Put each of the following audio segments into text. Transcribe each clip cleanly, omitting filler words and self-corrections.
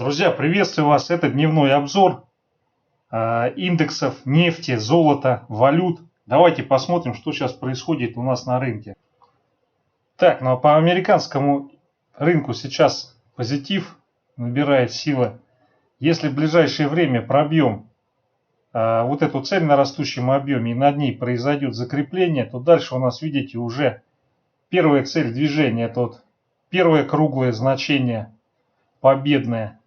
Друзья, приветствую вас. Это дневной обзор индексов нефти, золота, валют. Давайте посмотрим, что сейчас происходит у нас на рынке. Так, ну а по американскому рынку сейчас позитив набирает силы. Если в ближайшее время пробьем вот эту цель на растущем объеме и над ней произойдет закрепление, то дальше у нас, видите, уже первая цель движения, это вот первое круглое значение победное.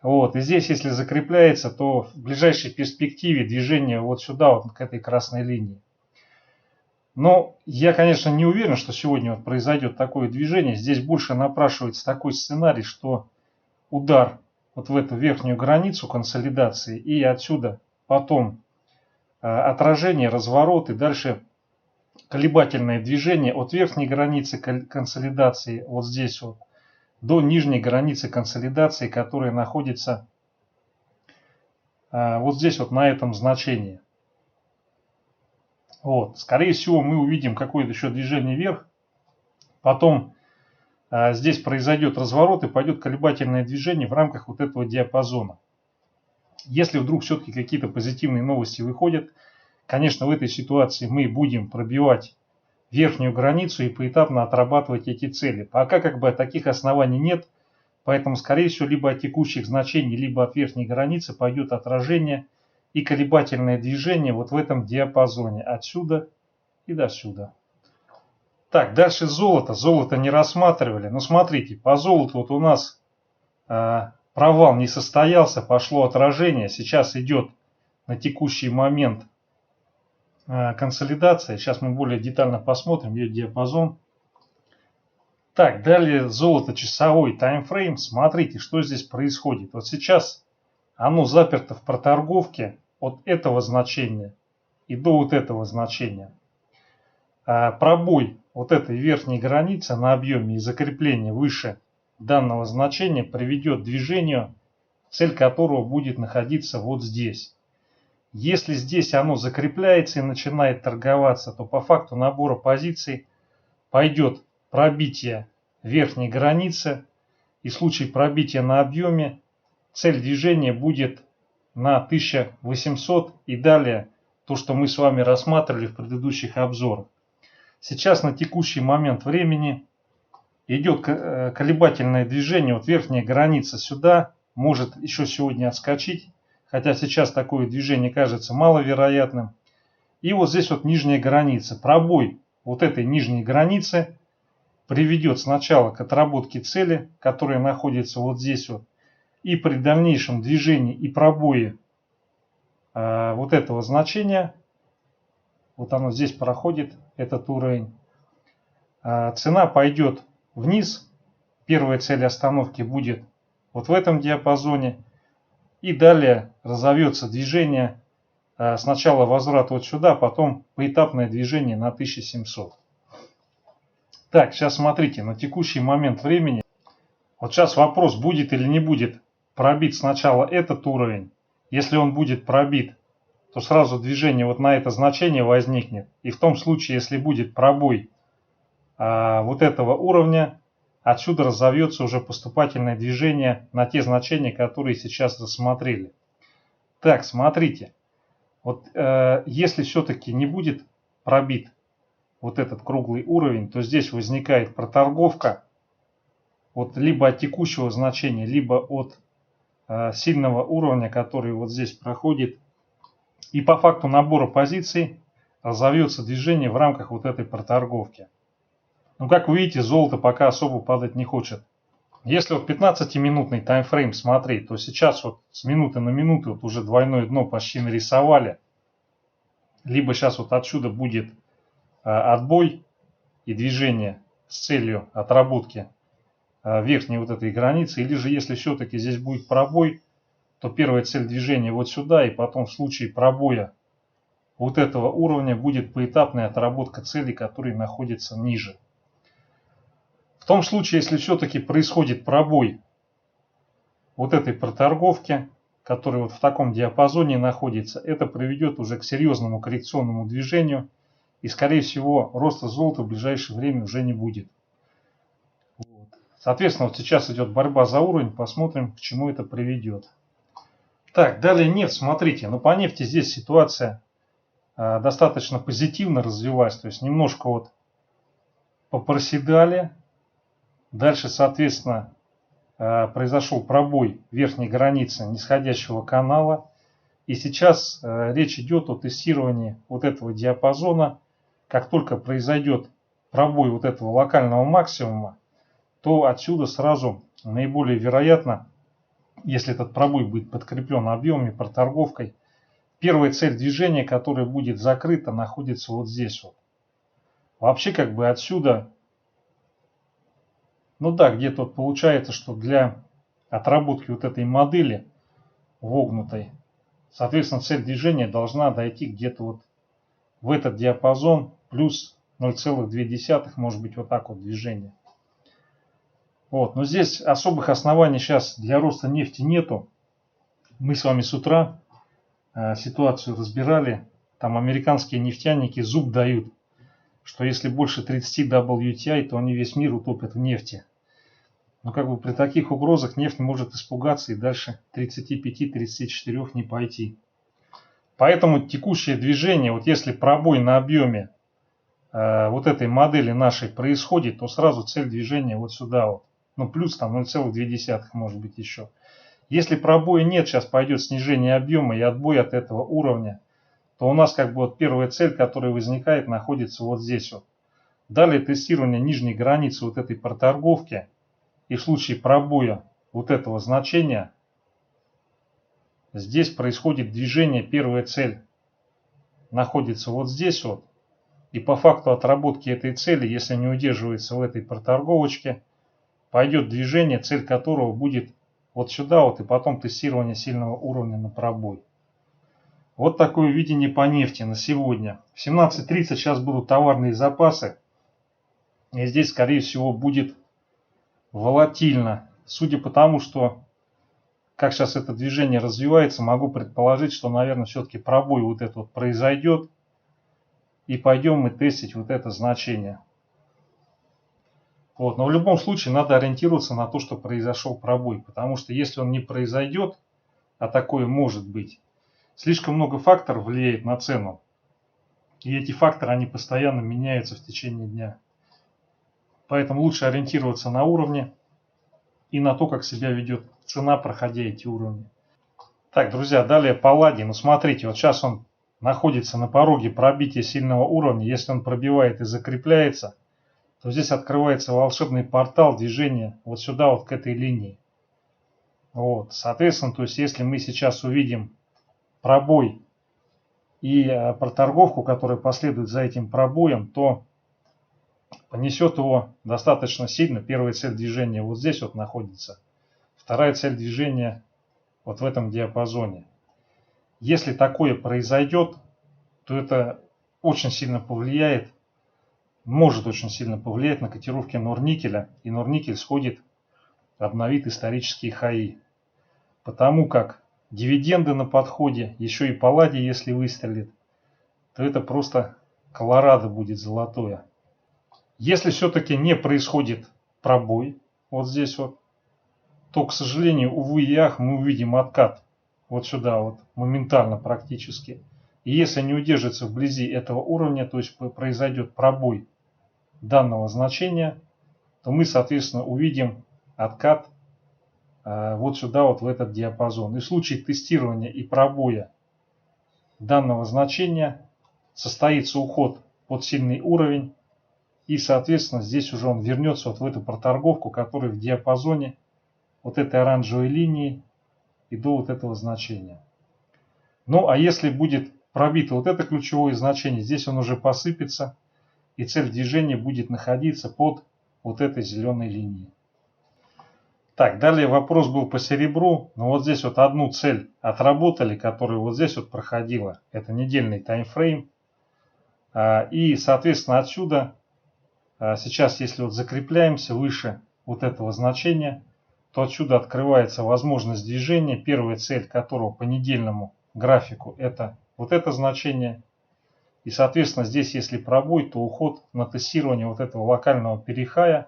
Вот, и здесь, если закрепляется, то в ближайшей перспективе движение вот сюда, вот к этой красной линии. Но я, конечно, не уверен, что сегодня вот произойдет такое движение. Здесь больше напрашивается такой сценарий, что удар вот в эту верхнюю границу консолидации и отсюда потом отражение, разворот и дальше колебательное движение от верхней границы консолидации вот здесь вот до нижней границы консолидации, которая находится вот здесь вот на этом значении. Вот. Скорее всего, мы увидим какое-то еще движение вверх. Потом здесь произойдет разворот и пойдет колебательное движение в рамках вот этого диапазона. Если вдруг все-таки какие-то позитивные новости выходят, конечно, в этой ситуации мы будем пробивать верхнюю границу и поэтапно отрабатывать эти цели. Пока как бы таких оснований нет, поэтому, скорее всего, либо от текущих значений, либо от верхней границы пойдет отражение и колебательное движение вот в этом диапазоне, отсюда и до сюда. Так, дальше золото. Золото не рассматривали. Но смотрите, по золоту вот у нас провал не состоялся, пошло отражение. Сейчас идет на текущий момент консолидация. Сейчас мы более детально посмотрим ее диапазон. Так, далее золото часовой таймфрейм. Смотрите, что здесь происходит. Вот сейчас оно заперто в проторговке от этого значения и до вот этого значения. Пробой вот этой верхней границы на объеме и закрепление выше данного значения приведет к движению, цель которого будет находиться вот здесь. Если здесь оно закрепляется и начинает торговаться, то по факту набора позиций пойдет пробитие верхней границы, и в случае пробития на объеме цель движения будет на 1800 и далее то, что мы с вами рассматривали в предыдущих обзорах. Сейчас на текущий момент времени идет колебательное движение, вот верхняя граница сюда может еще сегодня отскочить, хотя сейчас такое движение кажется маловероятным. И вот здесь вот нижняя граница. Пробой вот этой нижней границы приведет сначала к отработке цели, которая находится вот здесь вот, и при дальнейшем движении и пробое вот этого значения, вот оно здесь проходит, этот уровень, цена пойдет вниз. Первая цель остановки будет вот в этом диапазоне. И далее разовьется движение, сначала возврат вот сюда, потом поэтапное движение на 1700. Так, сейчас смотрите, на текущий момент времени, вот сейчас вопрос, будет или не будет пробит сначала этот уровень. Если он будет пробит, то сразу движение вот на это значение возникнет. И в том случае, если будет пробой вот этого уровня, отсюда разовьется уже поступательное движение на те значения, которые сейчас рассмотрели. Так, смотрите. Вот если все-таки не будет пробит вот этот круглый уровень, то здесь возникает проторговка вот либо от текущего значения, либо от сильного уровня, который вот здесь проходит. И по факту набора позиций разовьется движение в рамках вот этой проторговки. Но как вы видите, золото пока особо падать не хочет. Если вот 15-минутный таймфрейм смотреть, то сейчас вот с минуты на минуту вот уже двойное дно почти нарисовали. Либо сейчас вот отсюда будет отбой и движение с целью отработки верхней вот этой границы. Или же если все-таки здесь будет пробой, то первая цель движения вот сюда, и потом в случае пробоя вот этого уровня будет поэтапная отработка целей, которые находятся ниже. В том случае, если все-таки происходит пробой вот этой проторговки, которая вот в таком диапазоне находится, это приведет уже к серьезному коррекционному движению, и скорее всего роста золота в ближайшее время уже не будет. Вот. Соответственно, вот сейчас идет борьба за уровень, посмотрим, к чему это приведет. Так, далее нефть, смотрите, ну по нефти здесь ситуация достаточно позитивно развилась, то есть немножко вот попроседали. Дальше, соответственно, произошел пробой верхней границы нисходящего канала. И сейчас речь идет о тестировании вот этого диапазона. Как только произойдет пробой вот этого локального максимума, то отсюда сразу наиболее вероятно, если этот пробой будет подкреплен объемами, проторговкой, первая цель движения, которая будет закрыта, находится вот здесь вот. Вообще как бы отсюда, ну да, где-то вот получается, что для отработки вот этой модели вогнутой, соответственно, цель движения должна дойти где-то вот в этот диапазон плюс 0,2, может быть вот так вот движение. Вот, но здесь особых оснований сейчас для роста нефти нету. Мы с вами с утра ситуацию разбирали. Там американские нефтяники зуб дают, что если больше 30 WTI, то они весь мир утопят в нефти. Но как бы при таких угрозах нефть может испугаться и дальше 35-34 не пойти. Поэтому текущее движение, вот если пробой на объеме вот этой модели нашей происходит, то сразу цель движения вот сюда вот. Ну плюс там 0,2 может быть еще. Если пробоя нет, сейчас пойдет снижение объема и отбой от этого уровня, то у нас как бы вот первая цель, которая возникает, находится вот здесь вот. Далее тестирование нижней границы вот этой проторговки. И в случае пробоя вот этого значения, здесь происходит движение, первая цель находится вот здесь вот. И по факту отработки этой цели, если не удерживается в этой проторговочке, пойдет движение, цель которого будет вот сюда вот, и потом тестирование сильного уровня на пробой. Вот такое видение по нефти на сегодня. В 17:30 сейчас будут товарные запасы. И здесь, скорее всего, будет волатильно. Судя по тому, что как сейчас это движение развивается, могу предположить, что, наверное, все-таки пробой вот этот вот произойдет. И пойдем мы тестить вот это значение. Вот. Но в любом случае надо ориентироваться на то, что произошел пробой. Потому что если он не произойдет, а такое может быть, слишком много факторов влияет на цену. И эти факторы, они постоянно меняются в течение дня. Поэтому лучше ориентироваться на уровни и на то, как себя ведет цена, проходя эти уровни. Так, друзья, далее палладий. Ну смотрите, вот сейчас он находится на пороге пробития сильного уровня. Если он пробивает и закрепляется, то здесь открывается волшебный портал движения вот сюда, вот к этой линии. Вот, соответственно, то есть если мы сейчас увидим пробой и проторговку, которая последует за этим пробоем, то понесет его достаточно сильно. Первая цель движения вот здесь вот находится. Вторая цель движения вот в этом диапазоне. Если такое произойдет, то это очень сильно повлияет, может очень сильно повлиять на котировки Норникеля. И Норникель сходит, обновит исторические хаи. Потому как дивиденды на подходе, еще и палладий, если выстрелит, то это просто Колорадо будет золотое. Если все-таки не происходит пробой, вот здесь вот, то, к сожалению, увы и ах, мы увидим откат вот сюда вот, моментально практически. И если не удержится вблизи этого уровня, то есть произойдет пробой данного значения, то мы, соответственно, увидим откат вот сюда вот в этот диапазон. И в случае тестирования и пробоя данного значения состоится уход под сильный уровень. И, соответственно, здесь уже он вернется вот в эту проторговку, которая в диапазоне вот этой оранжевой линии и до вот этого значения. Ну, а если будет пробито вот это ключевое значение, здесь он уже посыпется, и цель движения будет находиться под вот этой зеленой линией. Так, далее вопрос был по серебру. Но вот здесь вот одну цель отработали, которая вот здесь вот проходила. Это недельный таймфрейм. И, соответственно, отсюда сейчас, если вот закрепляемся выше вот этого значения, то отсюда открывается возможность движения, первая цель которого по недельному графику это вот это значение. И, соответственно, здесь, если пробой, то уход на тестирование вот этого локального перехая.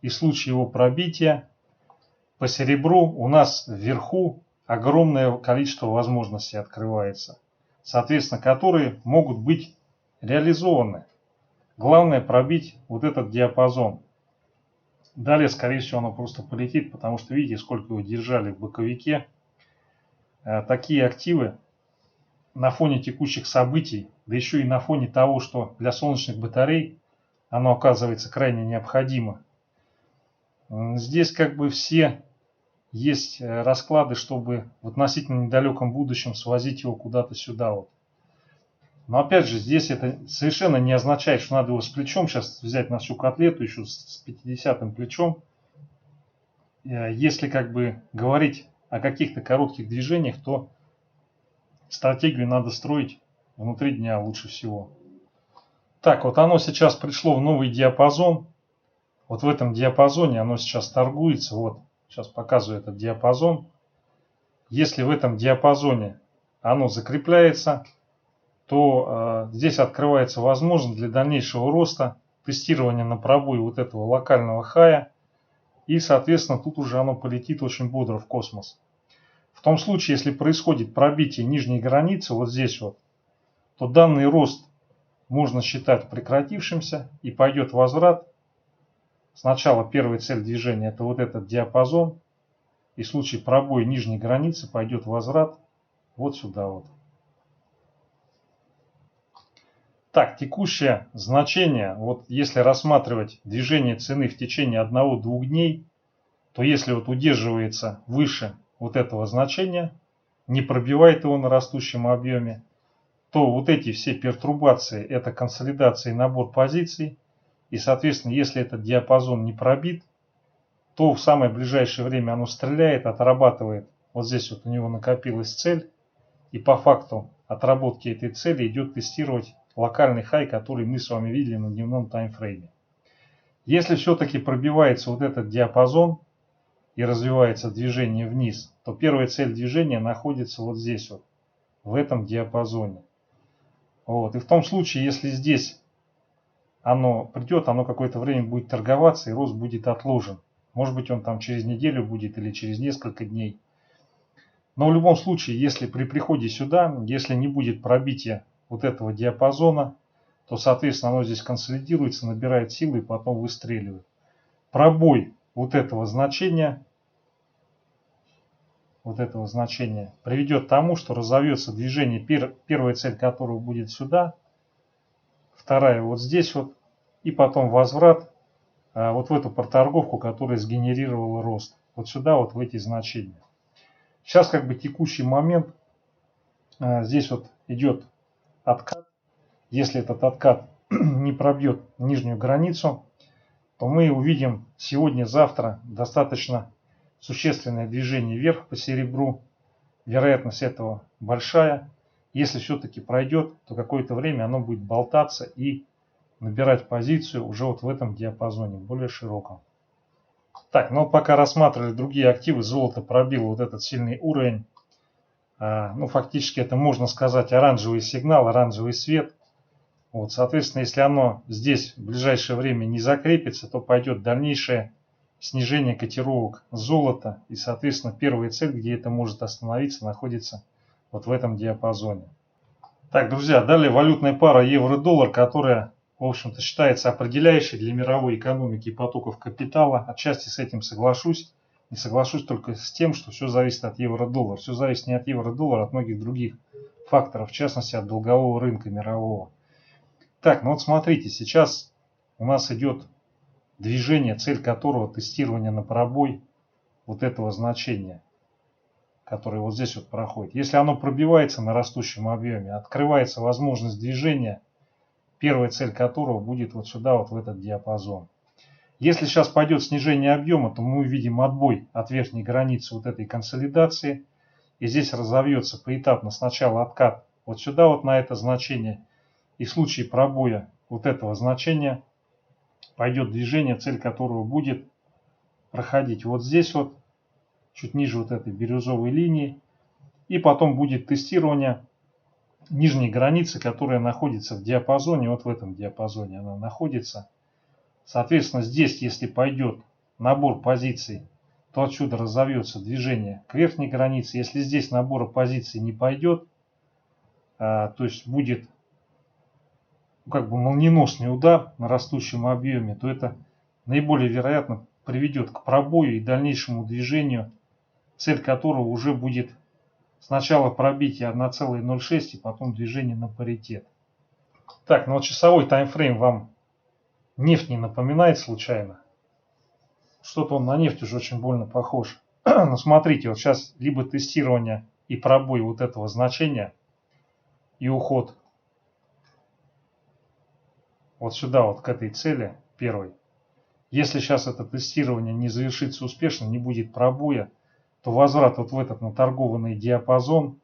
И в случае его пробития по серебру у нас вверху огромное количество возможностей открывается, соответственно, которые могут быть реализованы. Главное пробить вот этот диапазон. Далее, скорее всего, оно просто полетит, потому что видите, сколько его держали в боковике. Такие активы на фоне текущих событий, да еще и на фоне того, что для солнечных батарей оно оказывается крайне необходимо. Здесь как бы все есть расклады, чтобы в относительно недалеком будущем свозить его куда-то сюда вот. Но опять же, здесь это совершенно не означает, что надо его с плечом сейчас взять на всю котлету, еще с 50-м плечом. Если как бы говорить о каких-то коротких движениях, то стратегию надо строить внутри дня лучше всего. Так, вот оно сейчас пришло в новый диапазон. Вот в этом диапазоне оно сейчас торгуется. Вот, сейчас показываю этот диапазон. Если в этом диапазоне оно закрепляется, то здесь открывается возможность для дальнейшего роста, тестирования на пробой вот этого локального хая. И, соответственно, тут уже оно полетит очень бодро в космос. В том случае, если происходит пробитие нижней границы, вот здесь вот, то данный рост можно считать прекратившимся и пойдет возврат. Сначала первая цель движения это вот этот диапазон. И в случае пробоя нижней границы пойдет возврат вот сюда вот. Так, текущее значение, вот если рассматривать движение цены в течение 1-2 дней, то если вот удерживается выше вот этого значения, не пробивает его на растущем объеме, то вот эти все пертурбации это консолидация и набор позиций. И соответственно, если этот диапазон не пробит, то в самое ближайшее время оно стреляет, отрабатывает. Вот здесь вот у него накопилась цель. И по факту отработки этой цели идет тестировать локальный хай, который мы с вами видели на дневном таймфрейме. Если все-таки пробивается вот этот диапазон и развивается движение вниз, то первая цель движения находится вот здесь вот, в этом диапазоне. Вот. И в том случае, если здесь оно придет, оно какое-то время будет торговаться и рост будет отложен. Может быть он там через неделю будет или через несколько дней. Но в любом случае, если при приходе сюда, если не будет пробития вот этого диапазона, то, соответственно, оно здесь консолидируется, набирает силы и потом выстреливает. Пробой вот этого значения приведет к тому, что разовьется движение, первая цель которого будет сюда, вторая вот здесь вот, и потом возврат вот в эту проторговку, которая сгенерировала рост. Вот сюда, вот в эти значения. Сейчас как бы текущий момент, здесь вот идет откат. Если этот откат не пробьет нижнюю границу, то мы увидим сегодня-завтра достаточно существенное движение вверх по серебру. Вероятность этого большая. Если все-таки пройдет, то какое-то время оно будет болтаться и набирать позицию уже вот в этом диапазоне, более широком. Так, ну пока рассматривали другие активы, золото пробило вот этот сильный уровень. Ну, фактически это можно сказать оранжевый сигнал, оранжевый свет. Вот, соответственно, если оно здесь в ближайшее время не закрепится, то пойдет дальнейшее снижение котировок золота. И, соответственно, первая цель, где это может остановиться, находится вот в этом диапазоне. Так, друзья, далее валютная пара евро-доллар, которая, в общем-то, считается определяющей для мировой экономики и потоков капитала. Отчасти с этим соглашусь. Не соглашусь только с тем, что все зависит от евро-доллара. Все зависит не от евро-доллара, а от многих других факторов, в частности от долгового рынка мирового. Так, ну вот смотрите, сейчас у нас идет движение, цель которого тестирование на пробой вот этого значения, которое вот здесь вот проходит. Если оно пробивается на растущем объеме, открывается возможность движения, первая цель которого будет вот сюда, вот в этот диапазон. Если сейчас пойдет снижение объема, то мы увидим отбой от верхней границы вот этой консолидации. И здесь разовьется поэтапно сначала откат вот сюда, вот на это значение. И в случае пробоя вот этого значения пойдет движение, цель которого будет проходить вот здесь вот, чуть ниже вот этой бирюзовой линии. И потом будет тестирование нижней границы, которая находится в диапазоне, вот в этом диапазоне она находится. Соответственно, здесь, если пойдет набор позиций, то отсюда разовьется движение к верхней границе. Если здесь набора позиций не пойдет, то есть будет как бы молниеносный удар на растущем объеме, то это наиболее вероятно приведет к пробою и дальнейшему движению, цель которого уже будет сначала пробитие 1,06 и потом движение на паритет. Так, ну вот часовой таймфрейм вам нефть не напоминает случайно? Что-то он на нефть уже очень больно похож. Но смотрите, вот сейчас либо тестирование и пробой вот этого значения и уход вот сюда, вот к этой цели первой. Если сейчас это тестирование не завершится успешно, не будет пробоя, то возврат вот в этот наторгованный диапазон,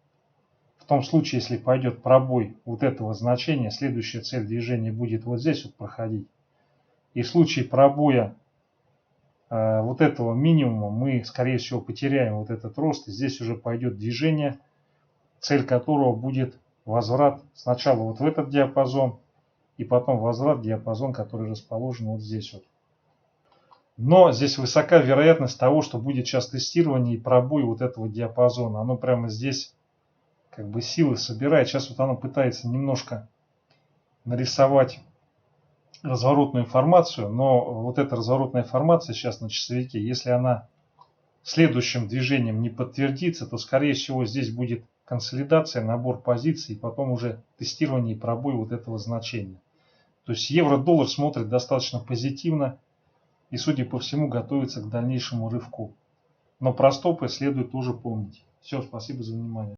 в том случае, если пойдет пробой вот этого значения, следующая цель движения будет вот здесь вот проходить. И в случае пробоя вот этого минимума мы, скорее всего, потеряем вот этот рост. И здесь уже пойдет движение, цель которого будет возврат сначала вот в этот диапазон, и потом возврат в диапазон, который расположен вот здесь вот. Но здесь высока вероятность того, что будет сейчас тестирование и пробой вот этого диапазона. Оно прямо здесь как бы силы собирает. Сейчас вот оно пытается немножко нарисовать разворотную формацию, но вот эта разворотная формация сейчас на часовике, если она следующим движением не подтвердится, то скорее всего здесь будет консолидация, набор позиций, и потом уже тестирование и пробой вот этого значения. То есть евро-доллар смотрит достаточно позитивно и, судя по всему, готовится к дальнейшему рывку. Но про стопы следует тоже помнить. Все, спасибо за внимание.